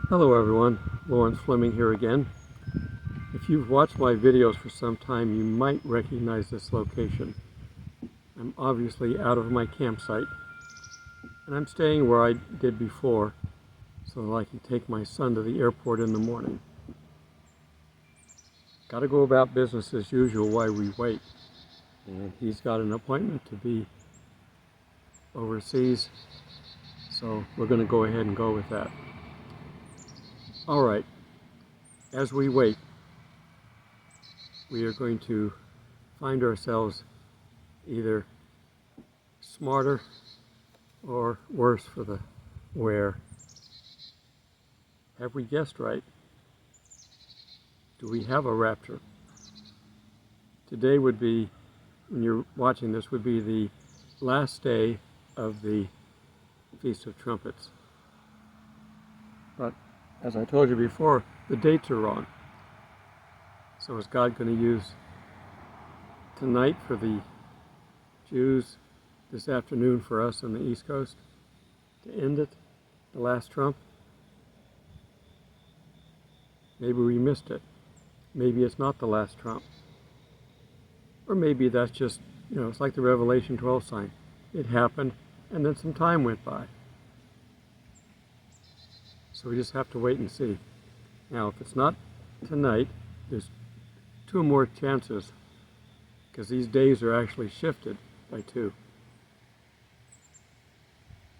Hello everyone, Lawrence Fleming here again. If you've watched my videos for some time, you might recognize this location. I'm obviously out of my campsite, and I'm staying where I did before so that I can take my son to the airport in the morning. Got to go about business as usual while we wait, and he's got an appointment to be overseas, so we're going to go ahead and go with that. All right, as we wait, we are going to find ourselves either smarter or worse for the wear. Have we guessed right? Do we have a rapture? Today would be, when you're watching this, would be the last day of the Feast of Trumpets. But as I told you before, the dates are wrong. So is God going to use tonight for the Jews, this afternoon for us on the East Coast, to end it, the last trump? Maybe we missed it. Maybe it's not the last trump. Or maybe that's just, it's like the Revelation 12 sign. It happened, and then some time went by. So we just have to wait and see. Now, if it's not tonight, there's two more chances, because these days are actually shifted by 2.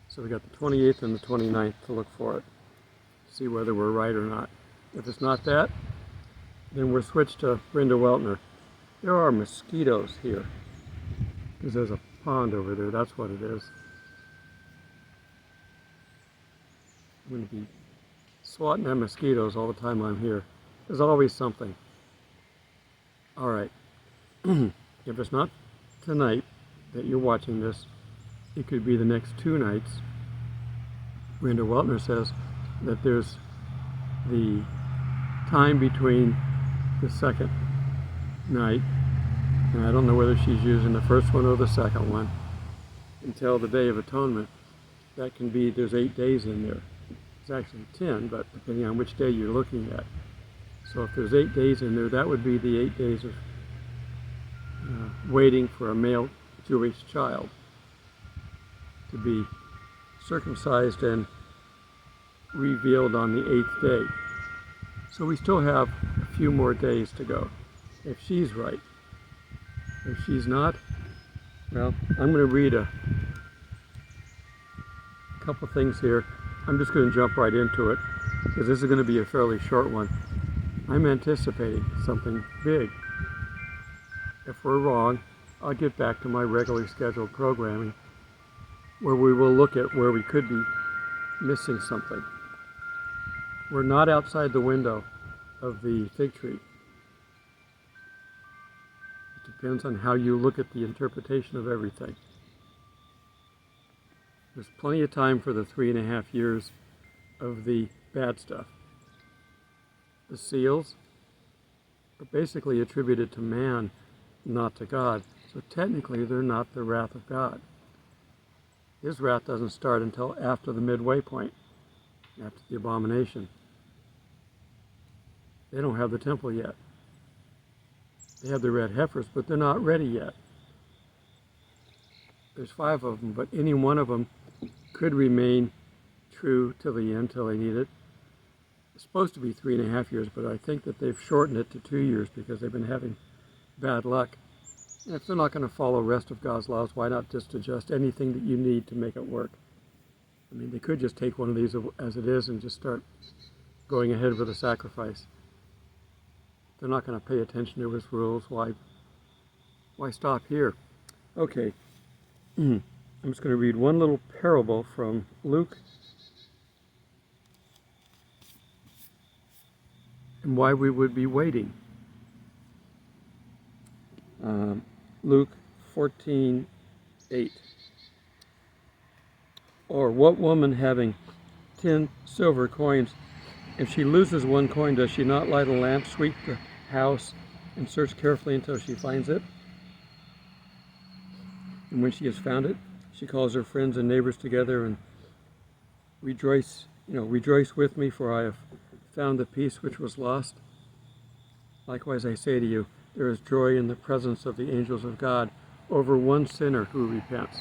So we got the 28th and the 29th to look for it, see whether we're right or not. If it's not that, then we're switched to Brenda Weltner. There are mosquitoes here, because there's a pond over there, that's what it is. I'm going to be swatting at mosquitoes all the time I'm here. There's always something. All right, if it's not tonight that you're watching this, it could be the next 2 nights. Brenda Weltner says that there's the time between the second night, and I don't know whether she's using the first one or the second one, until the Day of Atonement. That can be, there's 8 days in there. It's actually 10, but depending on which day you're looking at. So if there's 8 days in there, that would be the 8 days of waiting for a male Jewish child to be circumcised and revealed on the 8th day. So we still have a few more days to go, if she's right. If she's not, well, I'm going to read a couple things here. I'm just going to jump right into it, because this is going to be a fairly short one. I'm anticipating something big. If we're wrong, I'll get back to my regularly scheduled programming, where we will look at where we could be missing something. We're not outside the window of the fig tree. It depends on how you look at the interpretation of everything. There's plenty of time for the 3.5 years of the bad stuff. The seals are basically attributed to man, not to God. So technically they're not the wrath of God. His wrath doesn't start until after the midway point, after the abomination. They don't have the temple yet. They have the red heifers, but they're not ready yet. There's 5 of them, but any one of them could remain true till the end, till they need it. It's supposed to be 3.5 years, but I think that they've shortened it to 2 years because they've been having bad luck. And if they're not going to follow the rest of God's laws, why not just adjust anything that you need to make it work? I mean, they could just take one of these as it is and just start going ahead with a sacrifice. They're not going to pay attention to his rules. Why stop here? Okay. I'm just going to read one little parable from Luke and why we would be waiting. Luke 14:8. Or what woman having 10 silver coins, if she loses 1 coin, does she not light a lamp, sweep the house, and search carefully until she finds it? And when she has found it, she calls her friends and neighbors together and rejoice rejoice with me, for I have found the peace which was lost. Likewise I say to you, there is joy in the presence of the angels of God over one sinner who repents.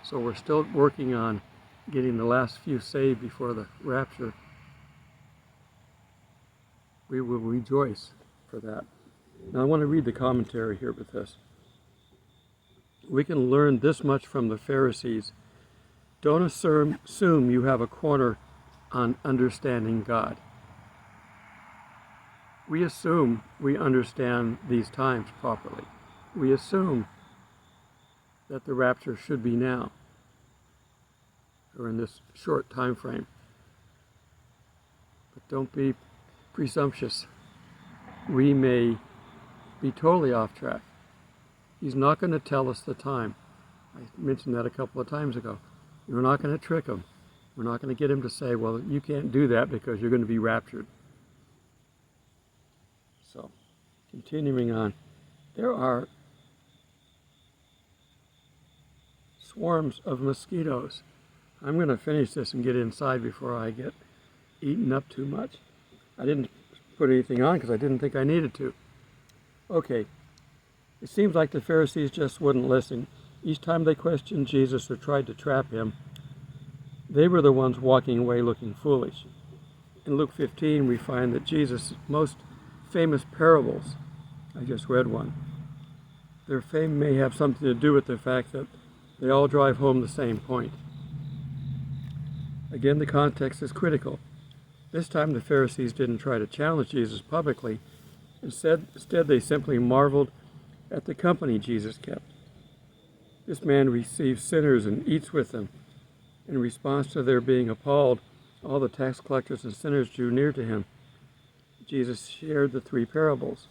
So we're still working on getting the last few saved before the rapture. We will rejoice for that. Now I want to read the commentary here with this. We can learn this much from the Pharisees. Don't assume you have a corner on understanding God. We assume we understand these times properly. We assume that the rapture should be now, or in this short time frame. But don't be presumptuous. We may be totally off track. He's not going to tell us the time. I mentioned that a couple of times ago. We're not going to trick him. We're not going to get him to say, well, you can't do that because you're going to be raptured. So, continuing on, there are swarms of mosquitoes. I'm going to finish this and get inside before I get eaten up too much. I didn't put anything on because I didn't think I needed to. Okay, it seems like the Pharisees just wouldn't listen. Each time they questioned Jesus or tried to trap him, they were the ones walking away looking foolish. In Luke 15, we find that Jesus' most famous parables, I just read one, their fame may have something to do with the fact that they all drive home the same point. Again, the context is critical. This time the Pharisees didn't try to challenge Jesus publicly. Instead, they simply marveled at the company Jesus kept. This man receives sinners and eats with them. In response to their being appalled, all the tax collectors and sinners drew near to him. Jesus shared the three parables.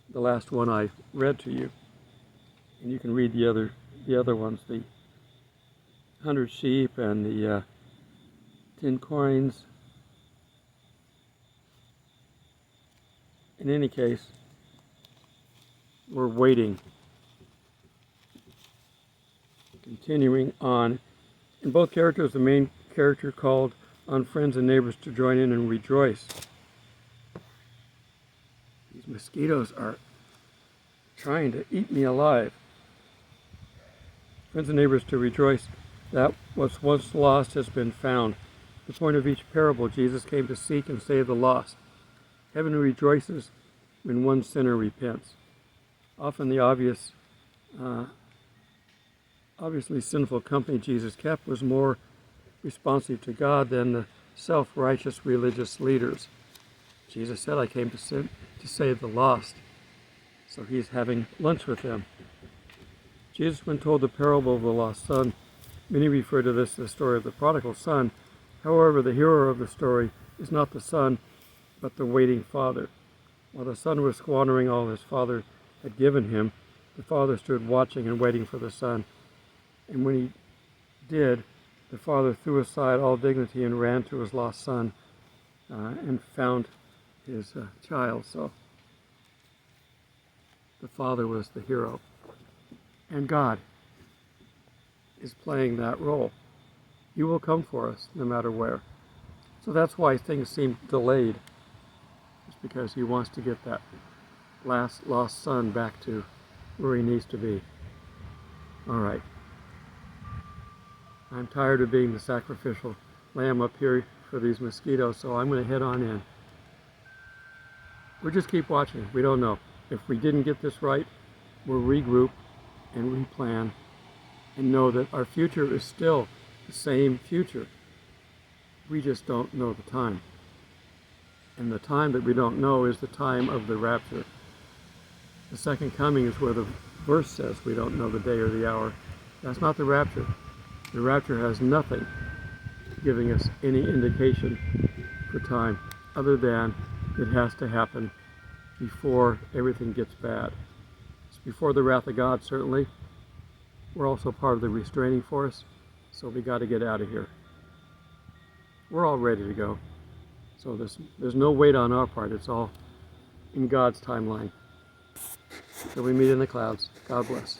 The last one I read to you. And you can read the other ones, the 100 sheep and the 10 coins. In any case, we're waiting. Continuing on. In both characters, the main character called on friends and neighbors to join in and rejoice. These mosquitoes are trying to eat me alive. Friends and neighbors to rejoice that what's once lost has been found. The point of each parable, Jesus came to seek and save the lost. Heaven rejoices when one sinner repents. Often the obviously sinful company Jesus kept was more responsive to God than the self-righteous religious leaders. Jesus said, I came to save the lost. So he's having lunch with them. Jesus, when told the parable of the lost son, many refer to this as the story of the prodigal son. However, the hero of the story is not the son, but the waiting father. While the son was squandering all his father had given him, the father stood watching and waiting for the son. And when he did, the father threw aside all dignity and ran to his lost son and found his child. So the father was the hero. And God is playing that role. He will come for us no matter where. So that's why things seem delayed. It's because he wants to get that last lost son back to where he needs to be. All right. I'm tired of being the sacrificial lamb up here for these mosquitoes, so I'm going to head on in. We'll just keep watching. We don't know. If we didn't get this right, we'll regroup and replan and know that our future is still the same future. We just don't know the time. And the time that we don't know is the time of the rapture. The second coming is where the verse says we don't know the day or the hour. That's not the rapture. The rapture has nothing giving us any indication for time other than it has to happen before everything gets bad. It's before the wrath of God, certainly. We're also part of the restraining force, so we got to get out of here. We're all ready to go. So there's no wait on our part. It's all in God's timeline. So we meet in the clouds. God bless.